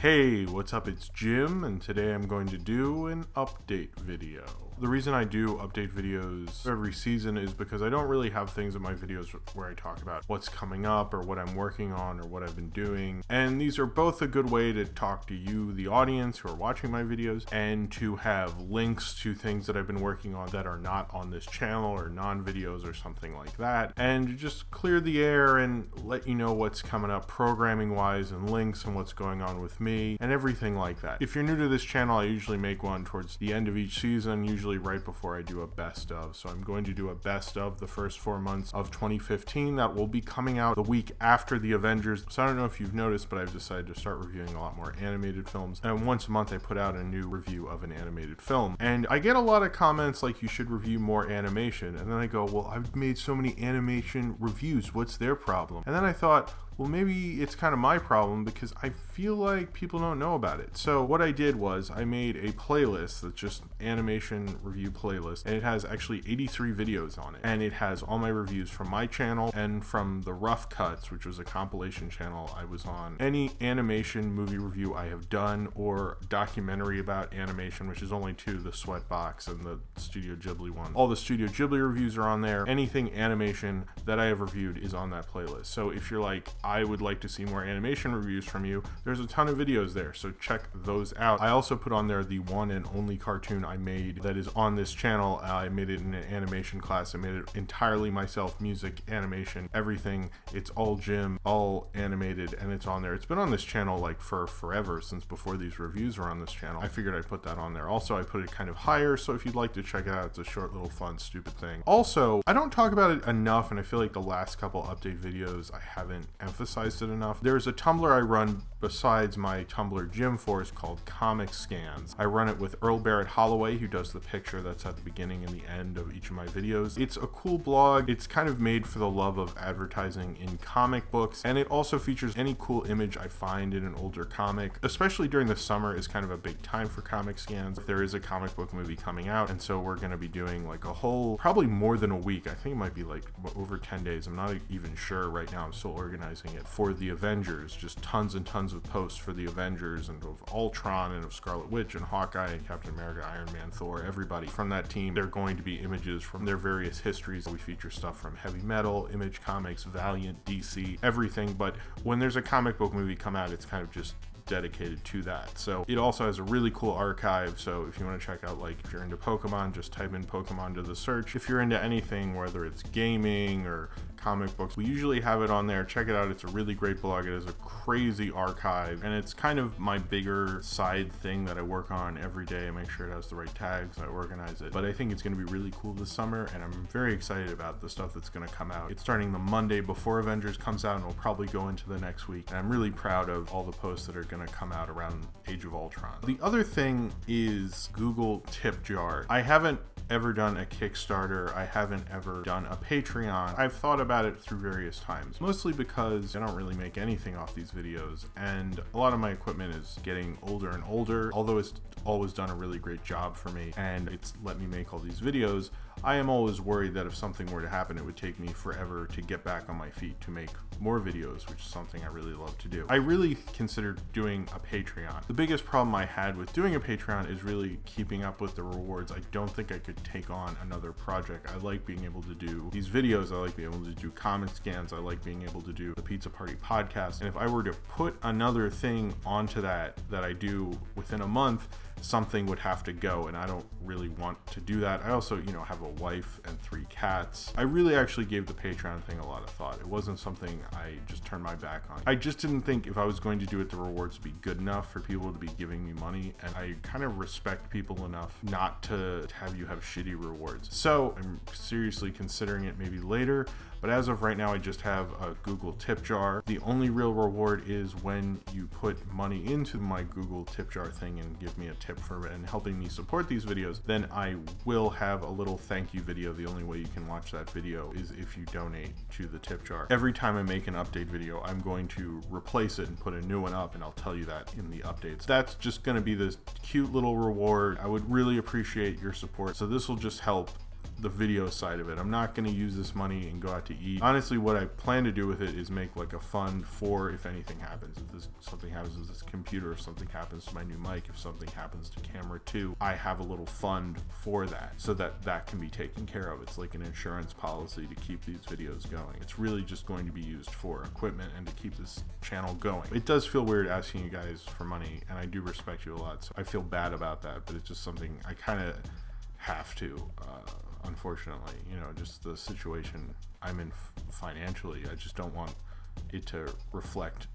Hey, what's up? It's Jim, and today I'm going to do an update video. The reason I do update videos every season is because I don't really have things in my videos where I talk about what's coming up or what I'm working on or what I've been doing. And these are both a good way to talk to you, the audience who are watching my videos, and to have links to things that I've been working on that are not on this channel or non-videos or something like that. And to just clear the air and let you know what's coming up programming wise and links and what's going on with me and everything like that. If you're new to this channel, I usually make one towards the end of each season, usually right before I do a best of. So I'm going to do a best of the first 4 months of 2015 that will be coming out the week after the Avengers. So I don't know if you've noticed, but I've decided to start reviewing a lot more animated films. And once a month I put out a new review of an animated film. And I get a lot of comments like you should review more animation. And then I go, well, I've made so many animation reviews. What's their problem? And then I thought, well, maybe it's kind of my problem because I feel like people don't know about it. So what I did was I made a playlist that's just animation review playlist, and it has actually 83 videos on it. And it has all my reviews from my channel and from the Rough Cuts, which was a compilation channel I was on. Any animation movie review I have done or documentary about animation, which is only two, the Sweatbox and the Studio Ghibli one. All the Studio Ghibli reviews are on there. Anything animation that I have reviewed is on that playlist. So if you're like, I would like to see more animation reviews from you, there's a ton of videos there, so check those out. I also put on there the one and only cartoon I made that is on this channel. I made it in an animation class. I made it entirely myself, music, animation, everything. It's all Jim, all animated, and it's on there. It's been on this channel like for forever, since before these reviews were on this channel. I figured I'd put that on there. Also, I put it kind of higher, so if you'd like to check it out, it's a short little fun stupid thing. Also, I don't talk about it enough, and I feel like the last couple update videos I haven't emphasized it enough. There's a Tumblr I run besides my Tumblr Gym Force called Comic Scans. I run it with Earl Barrett Holloway, who does the picture that's at the beginning and the end of each of my videos. It's a cool blog. It's kind of made for the love of advertising in comic books, and it also features any cool image I find in an older comic. Especially during the summer is kind of a big time for Comic Scans. There is a comic book movie coming out, and so we're going to be doing like a whole, probably more than a week. I think it might be like over 10 days. I'm not even sure right now. I'm still organizing it for the Avengers. Just tons and tons of posts for the Avengers and of Ultron and of Scarlet Witch and Hawkeye and Captain America, Iron Man, Thor, everybody from that team. They're going to be images from their various histories. We feature stuff from Heavy Metal, Image Comics, Valiant, DC, everything. But when there's a comic book movie come out, it's kind of just dedicated to that. So it also has a really cool archive. So if you want to check out, like if you're into Pokemon, just type in Pokemon to the search. If you're into anything, whether it's gaming or comic books, we usually have it on there. Check it out. It's a really great blog. It has a crazy archive, and it's kind of my bigger side thing that I work on every day. I make sure it has the right tags. I organize it, but I think it's going to be really cool this summer, and I'm very excited about the stuff that's going to come out. It's starting the Monday before Avengers comes out, and will probably go into the next week, and I'm really proud of all the posts that are going to come out around Age of Ultron. The other thing is Google Tip Jar. I haven't ever done a Kickstarter. I haven't ever done a Patreon. I've thought about it through various times, mostly because I don't really make anything off these videos, and a lot of my equipment is getting older and older. Although it's always done a really great job for me and it's let me make all these videos, I am always worried that if something were to happen, it would take me forever to get back on my feet to make more videos, which is something I really love to do. I really considered doing a Patreon. The biggest problem I had with doing a Patreon is really keeping up with the rewards. I don't think I could take on another project. I like being able to do these videos. I like being able to do Comic Scans. I like being able to do the Pizza Party podcast. And if I were to put another thing onto that I do within a month, something would have to go, and I don't really want to do that. I also, have a wife and 3 cats. I really actually gave the Patreon thing a lot of thought. It wasn't something I just turned my back on. I just didn't think if I was going to do it, the rewards would be good enough for people to be giving me money, and I kind of respect people enough not to have you have shitty rewards. So I'm seriously considering it maybe later, but as of right now, I just have a Google Tip Jar. The only real reward is when you put money into my Google Tip Jar thing and give me a tip for it and helping me support these videos, then I will have a little thank you video. The only way you can watch that video is if you donate to the Tip Jar. Every time I make an update video, I'm going to replace it and put a new one up, and I'll tell you that in the updates. That's just going to be this cute little reward. I would really appreciate your support. So this will just help the video side of it. I'm not going to use this money and go out to eat. Honestly, what I plan to do with it is make like a fund for if anything happens. If something happens with this computer, if something happens to my new mic, if something happens to camera 2, I have a little fund for that so that can be taken care of. It's like an insurance policy to keep these videos going. It's really just going to be used for equipment and to keep this channel going. It does feel weird asking you guys for money, and I do respect you a lot, so I feel bad about that, but it's just something I kind of have to, unfortunately, just the situation I'm in financially. I just don't want it to reflect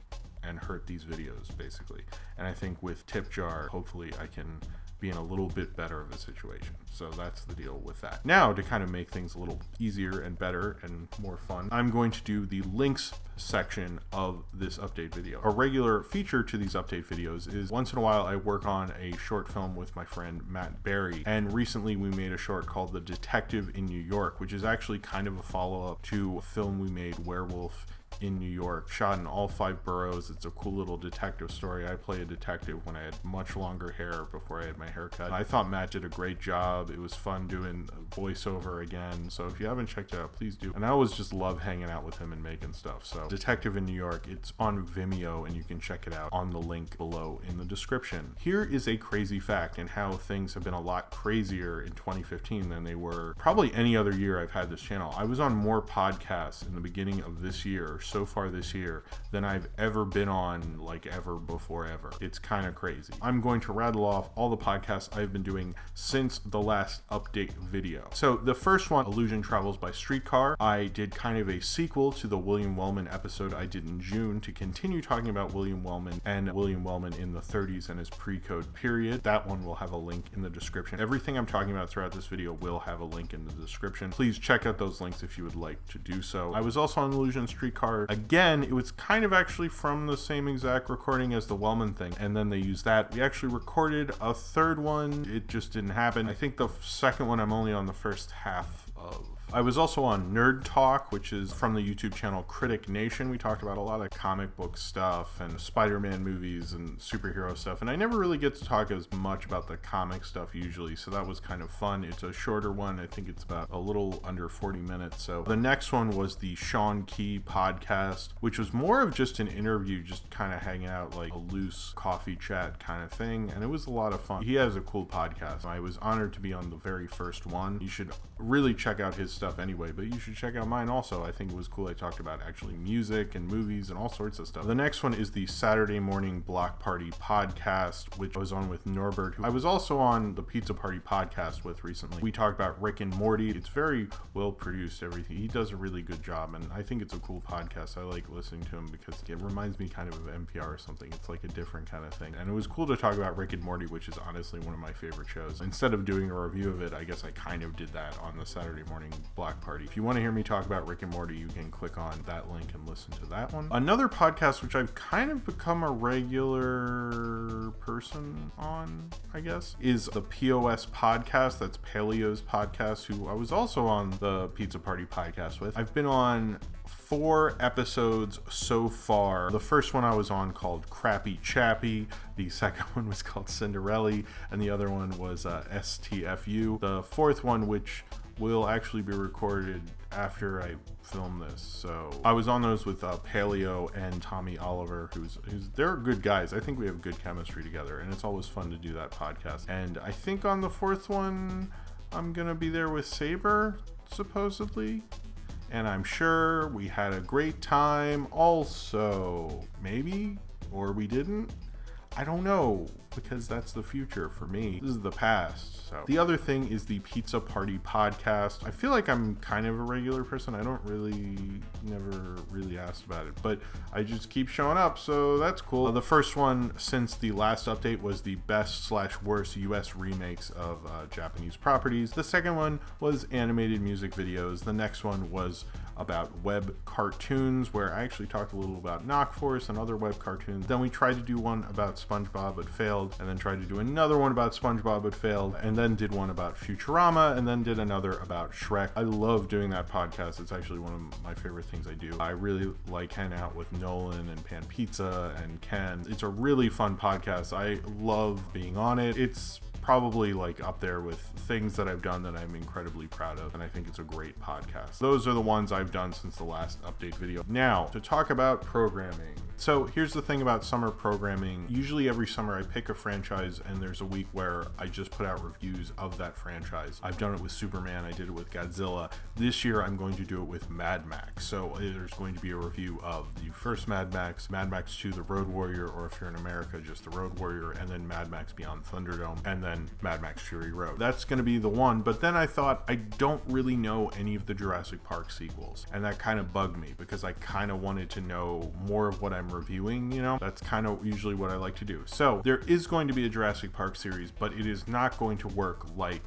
and hurt these videos, basically. And I think with Tip Jar, hopefully I can be in a little bit better of a situation. So that's the deal with that. Now, to kind of make things a little easier and better and more fun, I'm going to do the links section of this update video. A regular feature to these update videos is once in a while I work on a short film with my friend Matt Berry, and recently we made a short called The Detective in New York, which is actually kind of a follow-up to a film we made, Werewolf in New York, shot in all 5 boroughs. It's a cool little detective story. I play a detective when I had much longer hair before I had my hair cut. I thought Matt did a great job. It was fun doing voiceover again. So if you haven't checked it out, please do. And I always just love hanging out with him and making stuff. So Detective in New York, it's on Vimeo and you can check it out on the link below in the description. Here is a crazy fact and how things have been a lot crazier in 2015 than they were probably any other year I've had this channel. I was on more podcasts in the beginning of this year, so far this year, than I've ever been on, like ever before ever. It's kind of crazy. I'm going to rattle off all the podcasts I've been doing since the last update video. So the first one, Illusion Travels by Streetcar, I did kind of a sequel to the William Wellman episode I did in June to continue talking about William Wellman and William Wellman in the 30s and his pre-code period. That one will have a link in the description. Everything I'm talking about throughout this video will have a link in the description. Please check out those links if you would like to do so. I was also on Illusion Streetcar. Again, it was kind of actually from the same exact recording as the Wellman thing, and then they used that. We actually recorded a third one. It just didn't happen. I think the second one I'm only on the first half of. I was also on Nerd Talk, which is from the YouTube channel Critic Nation. We talked about a lot of comic book stuff and Spider-Man movies and superhero stuff, and I never really get to talk as much about the comic stuff usually, so that was kind of fun. It's a shorter one. I think it's about a little under 40 minutes. So the next one was the Sean Key podcast, which was more of just an interview, just kind of hanging out, like a loose coffee chat kind of thing, and it was a lot of fun. He has a cool podcast. I was honored to be on the very first one. You should really check out his stuff anyway, but you should check out mine also. I think it was cool. I talked about actually music and movies and all sorts of stuff. The next one is the Saturday Morning Block Party podcast, which I was on with Norbert, who I was also on the Pizza Party podcast with recently. We talked about Rick and Morty. It's very well produced, everything. He does a really good job, and I think it's a cool podcast. I like listening to him because it reminds me kind of NPR or something. It's like a different kind of thing. And it was cool to talk about Rick and Morty, which is honestly one of my favorite shows. Instead of doing a review of it, I guess I kind of did that on the Saturday Morning Block Party. If you want to hear me talk about Rick and Morty, you can click on that link and listen to that one. Another podcast which I've kind of become a regular person on, I guess, is the POS Podcast. That's Paleo's podcast, who I was also on the Pizza Party podcast with. I've been on 4 episodes so far. The first one I was on called Crappy Chappie. The second one was called Cinderelly, and the other one was STFU. The fourth one, which will actually be recorded after I film this. So I was on those with Paleo and Tommy Oliver, who's they're good guys. I think we have good chemistry together, and it's always fun to do that podcast. And I think on the fourth one, I'm gonna be there with Saber, supposedly. And I'm sure we had a great time also. Maybe, or we didn't. I don't know, because that's the future for me. This is the past. So the other thing is the Pizza Party podcast. I feel like I'm kind of a regular person. I never really asked about it, but I just keep showing up, so that's cool. The first one since the last update was the best/worst US remakes of Japanese properties. The second one was animated music videos. The next one was about web cartoons, where I actually talked a little about Knock Force and other web cartoons. Then we tried to do one about Spongebob but failed, and then tried to do another one about Spongebob but failed, and then did one about Futurama, and then did another about Shrek. I love doing that podcast. It's actually one of my favorite things I do. I really like hanging out with Nolan and Pan Pizza and Ken. It's a really fun podcast. I love being on it. It's probably like up there with things that I've done that I'm incredibly proud of, and I think it's a great podcast. Those are the ones I've done since the last update video. Now, to talk about programming. So here's the thing about summer programming. Usually every summer I pick a franchise and there's a week where I just put out reviews of that franchise. I've done it with Superman, I did it with Godzilla. This year I'm going to do it with Mad Max. So there's going to be a review of the first Mad Max 2, The Road Warrior, or if you're in America, just The Road Warrior, and then Mad Max Beyond Thunderdome, and then Mad Max Fury Road. That's going to be the one, but then I thought I don't really know any of the Jurassic Park sequels, and that kind of bugged me because I kind of wanted to know more of what I'm reviewing, you know? That's kind of usually what I like to do. So there is going to be a Jurassic Park series, but it is not going to work like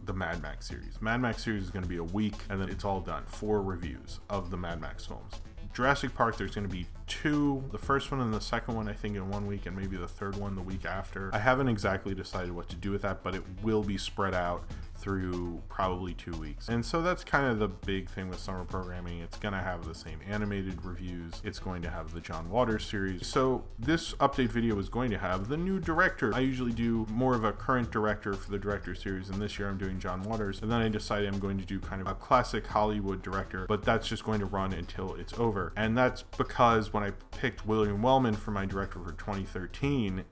the Mad Max series. Mad Max series is going to be a week and then it's all done. 4 reviews of the Mad Max films. Jurassic Park, there's going to be 2, the first one and the second one I think in 1 week, and maybe the third one the week after. I haven't exactly decided what to do with that, but it will be spread out through probably 2 weeks. And so that's kind of the big thing with summer programming. It's going to have the same animated reviews. It's going to have the John Waters series. So this update video is going to have the new director. I usually do more of a current director for the director series, and this year I'm doing John Waters. And then I decided I'm going to do kind of a classic Hollywood director, but that's just going to run until it's over. And that's because when I picked William Wellman for my director for 2013,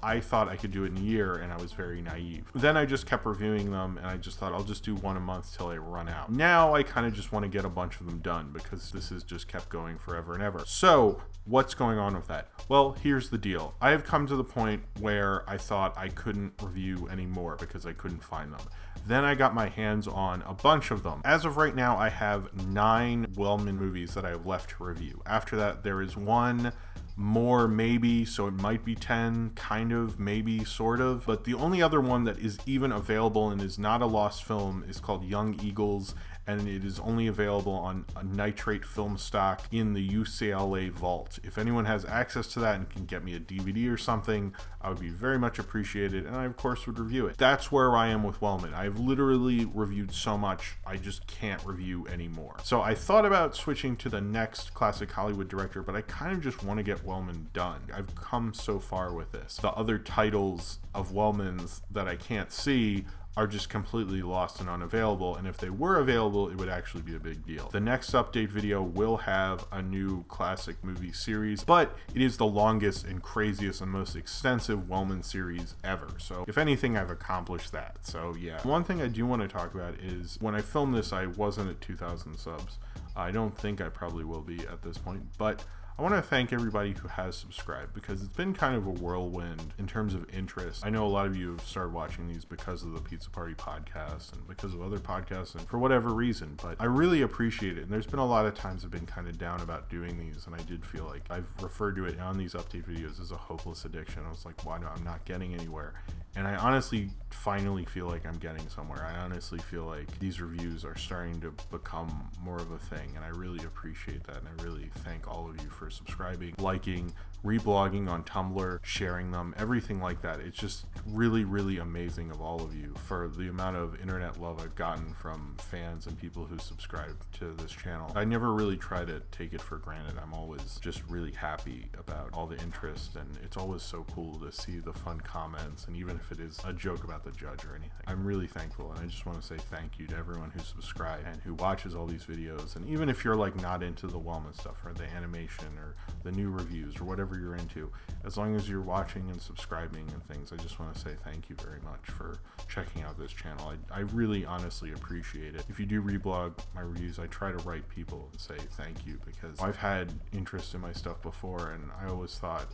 I thought I could do it in a year, and I was very naive. Then I just kept reviewing them, and I just thought I'll just do one a month till I run out. Now I kind of just want to get a bunch of them done because this has just kept going forever and ever. So what's going on with that? Well, here's the deal. I have come to the point where I thought I couldn't review anymore because I couldn't find them. Then I got my hands on a bunch of them. As of right now, I have 9 Wellman movies that I have left to review. After that, there is one more maybe, so it might be 10, kind of, maybe, sort of. But the only other one that is even available and is not a lost film is called Young Eagles, and it is only available on a nitrate film stock in the UCLA vault. If anyone has access to that and can get me a DVD or something, I would be very much appreciated, and I of course would review it. That's where I am with Wellman. I've literally reviewed so much, I just can't review anymore. So I thought about switching to the next classic Hollywood director, but I kind of just want to get Wellman done. I've come so far with this. The other titles of Wellman's that I can't see are just completely lost and unavailable, and if they were available, it would actually be a big deal. The next update video will have a new classic movie series, but it is the longest and craziest and most extensive Wellman series ever. So if anything, I've accomplished that. So yeah. One thing I do want to talk about is when I filmed this, I wasn't at 2,000 subs. I don't think I probably will be at this point, but I want to thank everybody who has subscribed because it's been kind of a whirlwind in terms of interest. I know a lot of you have started watching these because of the Pizza Party podcast and because of other podcasts and for whatever reason, but I really appreciate it. And there's been a lot of times I've been kind of down about doing these, and I did feel like I've referred to it on these update videos as a hopeless addiction. I was like, why I'm not getting anywhere? And I honestly finally feel like I'm getting somewhere. I honestly feel like these reviews are starting to become more of a thing, and I really appreciate that, and I really thank all of you for subscribing, liking, reblogging on Tumblr, sharing them, everything like that. It's just really, really amazing of all of you for the amount of internet love I've gotten from fans and people who subscribe to this channel. I never really try to take it for granted. I'm always just really happy about all the interest, and it's always so cool to see the fun comments, and even if it is a joke about the judge or anything. I'm really thankful, and I just want to say thank you to everyone who subscribed and who watches all these videos. And even if you're like not into the Wellman stuff or the animation or the new reviews or whatever you're into, as long as you're watching and subscribing and things, I just want to say thank you very much for checking out this channel. I really honestly appreciate it. If you do reblog my reviews, I try to write people and say thank you because I've had interest in my stuff before, and I always thought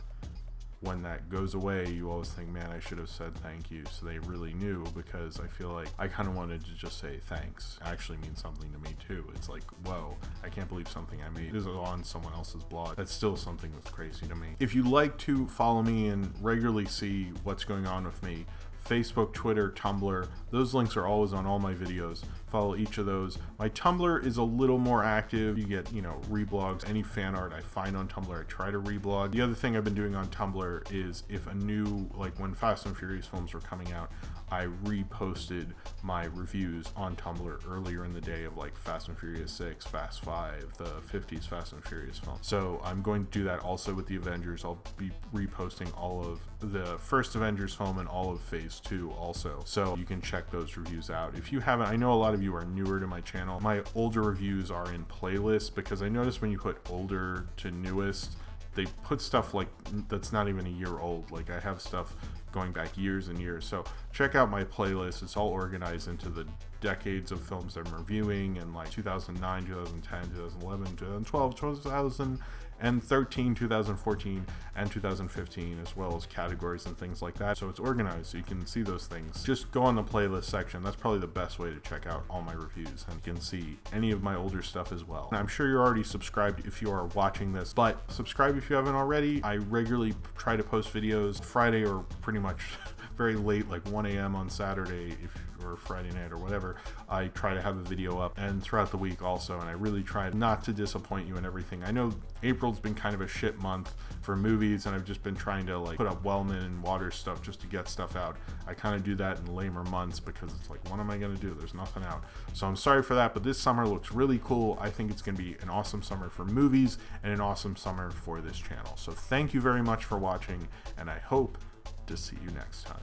when that goes away, you always think, man, I should have said thank you so they really knew, because I feel like I kind of wanted to just say thanks. It actually means something to me too. It's like, whoa, I can't believe something I made is on someone else's blog. That's still something that's crazy to me. If you like to follow me and regularly see what's going on with me, Facebook, Twitter, Tumblr. Those links are always on all my videos. Follow each of those. My Tumblr is a little more active. You get, reblogs. Any fan art I find on Tumblr, I try to reblog. The other thing I've been doing on Tumblr is if a new, like when Fast and Furious films were coming out, I reposted my reviews on Tumblr earlier in the day of like Fast and Furious 6, Fast 5, the 50s Fast and Furious film. So I'm going to do that also with the Avengers. I'll be reposting all of the first Avengers film and all of Phase 2 also. So you can check those reviews out. If you haven't, I know a lot of you are newer to my channel. My older reviews are in playlists because I noticed when you put older to newest, they put stuff like that's not even a year old. Like I have stuff going back years and years. So check out my playlist. It's all organized into the decades of films I'm reviewing, and like 2009, 2010, 2011, 2012, 2013, 2014, and 2015, as well as categories and things like that. So it's organized so you can see those things. Just go on the playlist section. That's probably the best way to check out all my reviews, and you can see any of my older stuff as well. And I'm sure you're already subscribed if you are watching this, but subscribe if you haven't already. I regularly try to post videos Friday or pretty much very late, like 1 a.m. on Saturday or Friday night or whatever. I try to have a video up, and throughout the week also, and I really try not to disappoint you in everything. I know April's been kind of a shit month for movies, and I've just been trying to like put up Wellman and Water stuff just to get stuff out. I kind of do that in lamer months because it's like, what am I going to do? There's nothing out. So I'm sorry for that, but this summer looks really cool. I think it's going to be an awesome summer for movies and an awesome summer for this channel. So thank you very much for watching, and I hope to see you next time.